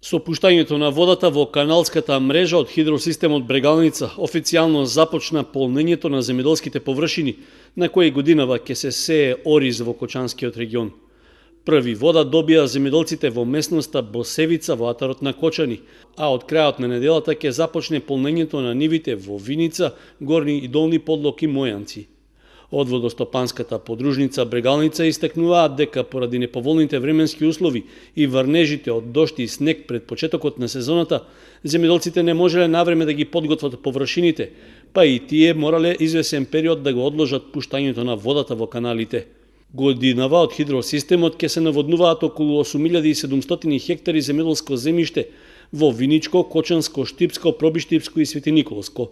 Со пуштањето на водата во каналската мрежа од хидросистемот Брегалница официјално започна полнењето на земјоделските површини, на кои годинава ќе се сее ориз во Кочанскиот регион. Први вода добија земјоделците во местноста Босевица во атарот на Кочани, а од крајот на неделата ќе започне полнењето на нивите во Виница, Горни и Долни Подлог и Мојанци. Од водостопанската подружница Брегалница истакнуваат дека поради неповолните временски услови и врнежите од дошти и снег пред почетокот на сезоната, земјоделците не можеле навреме да ги подготват површините, па и тие морале извесен период да го одложат пуштањето на водата во каналите. Годинава од хидросистемот ќе се наводнуваат околу 8700 хектари земјоделско земјиште во Виничко, Кочанско, Штипско, Пробиштипско и Свети Николско.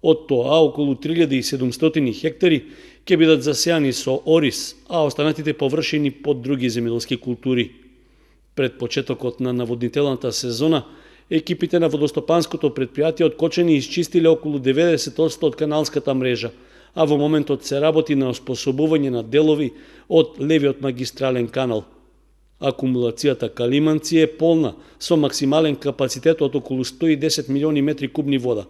Од тоа околу 3700 хектари ќе бидат засејани со ориз, а останатите површини под други земјоделски култури. Пред почетокот на наводнителната сезона, екипите на водостопанското претпријатие од Кочани исчистиле околу 90% од каналската мрежа, а во моментот се работи на оспособување на делови од левиот магистрален канал. Акумулацијата Калиманци е полна, со максимален капацитет од околу 110 милиони метри кубни вода.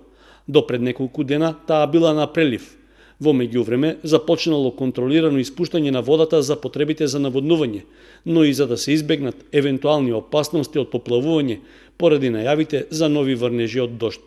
До пред неколку дена таа била на прелив. Во меѓувреме започнало контролирано испуштање на водата за потребите за наводнување, но и за да се избегнат евентуални опасности од поплавување поради најавите за нови врнежи од дожд.